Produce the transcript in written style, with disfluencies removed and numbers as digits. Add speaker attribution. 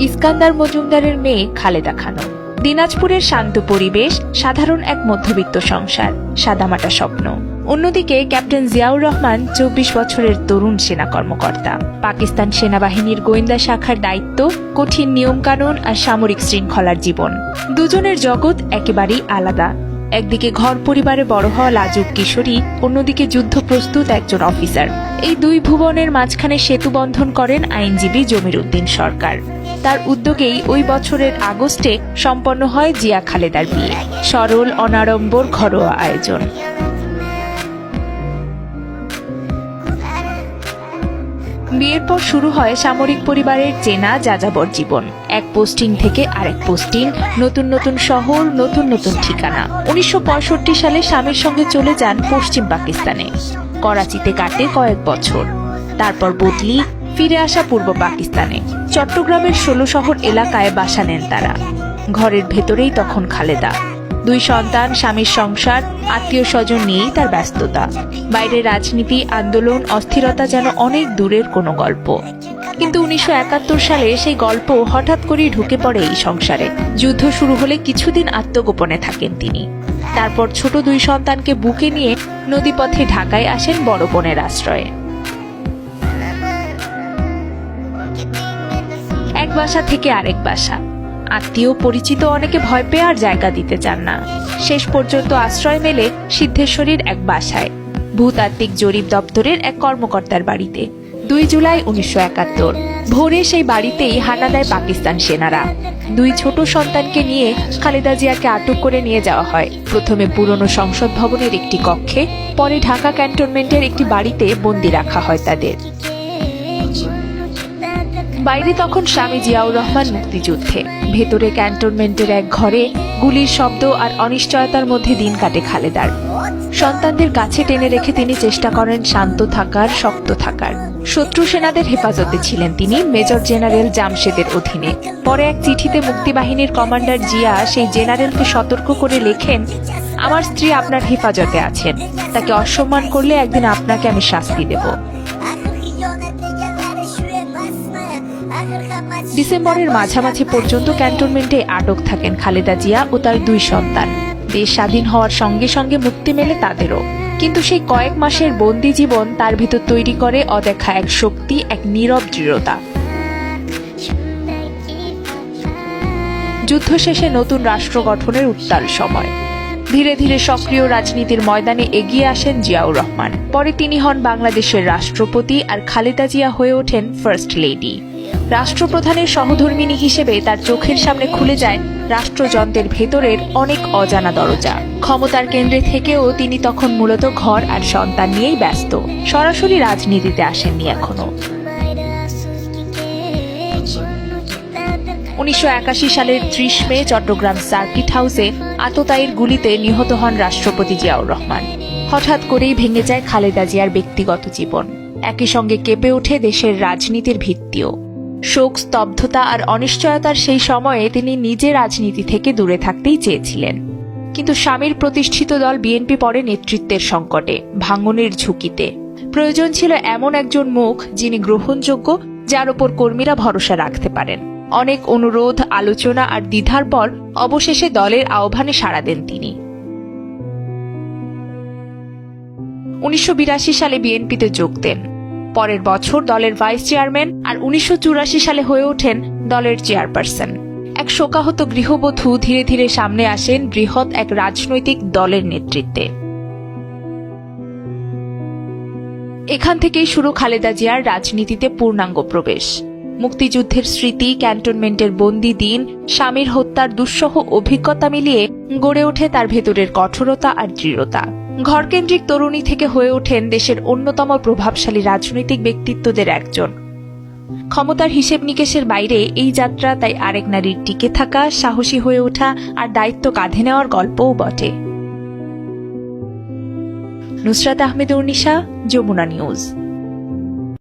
Speaker 1: ইস্কান্দার মজুমদারের মেয়ে খালেদা খানম। দিনাজপুরের শান্ত পরিবেশ, সাধারণ এক মধ্যবিত্ত সংসার, সাদামাটা স্বপ্ন। অন্যদিকে ক্যাপ্টেন জিয়াউর রহমান ২৪ বছরের তরুণ সেনা কর্মকর্তা। পাকিস্তান সেনাবাহিনীর গোয়েন্দা শাখার দায়িত্ব, কঠিন নিয়মকানুন আর সামরিক শৃঙ্খলার জীবন। দুজনের জগৎ একেবারেই আলাদা। একদিকে ঘর পরিবারে বড় হওয়া লাজুক কিশোরী, অন্যদিকে যুদ্ধ প্রস্তুত একজন অফিসার। এই দুই ভুবনের মাঝখানে সেতু বন্ধন করেন আইনজীবী জমির উদ্দিন সরকার। তার উদ্যোগেই ওই বছরের আগস্টে সম্পন্ন হয় জিয়া খালেদার বিয়ে। সরল, অনাড়ম্বর ঘরোয়া আয়োজন। বিয়ের পর শুরু হয় সামরিক পরিবারের চেনা যাযাবর জীবন। এক পোস্টিং থেকে আরেক পোস্টিং, নতুন নতুন শহর, নতুন নতুন ঠিকানা। ১৯৬৫ সালে স্বামীর সঙ্গে চলে যান পশ্চিম পাকিস্তানে। করাচিতে কাটে কয়েক বছর। তারপর বদলি, ফিরে আসা পূর্ব পাকিস্তানে। চট্টগ্রামের ১৬ শহর এলাকায় বাসা নেন তারা। ঘরের ভেতরেই তখন খালেদা। ২ সন্তান, স্বামীর সংসার, আত্মীয় স্বজন নিয়েই তার ব্যস্ততা। বাইরে রাজনীতি, আন্দোলন, অস্থিরতা যেন অনেক দূরের কোনো গল্প। কিন্তু ১৯৭১ সালে সেই গল্প হঠাৎ করেই ঢুকে পড়ে এই সংসারে। যুদ্ধ শুরু হলে কিছুদিন আত্মগোপনে থাকেন তিনি। তারপর ছোট ২ সন্তানকে বুকে নিয়ে নদীপথে ঢাকায় আসেন বড় বোনের আশ্রয়ে। এক বাসা থেকে আরেক বাসা। আত্মীয় পরিচিত অনেকে ভয় পেয়ে আর জায়গা দিতে চান না। শেষ পর্যন্ত আশ্রয় মেলে সিদ্ধেশ্বরীর এক বাসায়, ভূতাত্ত্বিক জরিপ দপ্তরের এক কর্মকর্তার বাড়িতে। ২ জুলাই ১৯৭১ ভোরে সেই বাড়িতেই হানা দেয় পাকিস্তান সেনারা। ২ ছোট সন্তানকে নিয়ে খালেদা জিয়াকে আটক করে নিয়ে যাওয়া হয়। প্রথমে পুরনো সংসদ ভবনের একটি কক্ষে, পরে ঢাকা ক্যান্টনমেন্টের একটি বাড়িতে বন্দি রাখা হয় তাদের। বাইরে তখন স্বামী জিয়াউর রহমান মুক্তিযুদ্ধে। ভেতরে ক্যান্টনমেন্টের এক ঘরে গুলির শব্দ আর অনিশ্চয়তার মধ্যে দিন কাটে খালেদার। সন্তানদের কাছে টেনে রেখে তিনি চেষ্টা করেন শান্ত থাকার, শক্ত থাকার। শত্রু সেনাদের হেফাজতে ছিলেন তিনি, মেজর জেনারেল জামশেদের অধীনে। পরে এক চিঠিতে মুক্তিবাহিনীর কমান্ডার জিয়া সেই জেনারেলকে সতর্ক করে লেখেন, আমার স্ত্রী আপনার হেফাজতে আছেন, তাকে অসম্মান করলে একদিন আপনাকে আমি শাস্তি দেব। ডিসেম্বরের মাঝামাঝি পর্যন্ত ক্যান্টনমেন্টে আটক থাকেন খালেদা জিয়া ও তার ২ সন্তান। দেশ স্বাধীন হওয়ার সঙ্গে সঙ্গে মুক্তি মেলে তাদেরও। কিন্তু সেই কয়েক মাসের বন্দি জীবন তার ভিতর তৈরি করে অদেখা এক শক্তি, এক নীরব দৃঢ়তা। যুদ্ধ শেষে নতুন রাষ্ট্র গঠনের উত্তাল সময়। ধীরে ধীরে সক্রিয় রাজনীতির ময়দানে এগিয়ে আসেন জিয়াউর রহমান। পরে তিনি হন বাংলাদেশের রাষ্ট্রপতি আর খালেদা জিয়া হয়ে ওঠেন ফার্স্ট লেডি। রাষ্ট্রপ্রধানের সহধর্মিণী হিসেবে তার চোখের সামনে খুলে যায় রাষ্ট্রযন্ত্রের ভেতরের অনেক অজানা দরজা। ক্ষমতার কেন্দ্রে থেকেও তিনি তখন মূলত ঘর আর সন্তান নিয়েই ব্যস্ত। সরাসরি রাজনীতিতে আসেননি এখনো। ১৯৮১ সালের ৩০ মে চট্টগ্রাম সার্কিট হাউসে আততায়ীর গুলিতে নিহত হন রাষ্ট্রপতি জিয়াউর রহমান। হঠাৎ করেই ভেঙে যায় খালেদা জিয়ার ব্যক্তিগত জীবন। একই সঙ্গে কেঁপে ওঠে দেশের রাজনীতির ভিত্তিও। শোক, স্তব্ধতা আর অনিশ্চয়তার সেই সময়ে তিনি নিজে রাজনীতি থেকে দূরে থাকতেই চেয়েছিলেন। কিন্তু স্বামীর প্রতিষ্ঠিত দল বিএনপি পরে নেতৃত্বের সংকটে, ভাঙনের ঝুঁকিতে। প্রয়োজন ছিল এমন একজন মুখ যিনি গ্রহণযোগ্য, যার ওপর কর্মীরা ভরসা রাখতে পারেন। অনেক অনুরোধ, আলোচনা আর দ্বিধার পর অবশেষে দলের আহ্বানে সাড়া দেন তিনি। ১৯৮২ সালে বিএনপিতে যোগ দেন। পরের বছর দলের ভাইস চেয়ারম্যান আর ১৯৮৪ সালে হয়ে ওঠেন দলের চেয়ারপারসন। এক শোকাহত গৃহবধূ ধীরে ধীরে সামনে আসেন বৃহৎ এক রাজনৈতিক দলের নেতৃত্বে। এখান থেকেই শুরু খালেদা জিয়ার রাজনীতিতে পূর্ণাঙ্গ প্রবেশ। মুক্তিযুদ্ধের স্মৃতি, ক্যান্টনমেন্টের বন্দি দিন, স্বামীর হত্যার দুঃসহ অভিজ্ঞতা মিলিয়ে গড়ে ওঠে তার ভেতরের কঠোরতা আর দৃঢ়তা। ঘরকেন্দ্রিক তরুণী থেকে হয়ে ওঠেন দেশের অন্যতম প্রভাবশালী রাজনৈতিক ব্যক্তিত্বদের একজন। ক্ষমতার হিসেব নিকেশের বাইরে এই যাত্রা তাই আরেক নারীর টিকে থাকা, সাহসী হয়ে ওঠা আর দায়িত্ব কাঁধে নেওয়ার গল্পও বটে। নুসরাত আহমেদ উর্নিশা, যমুনা নিউজ।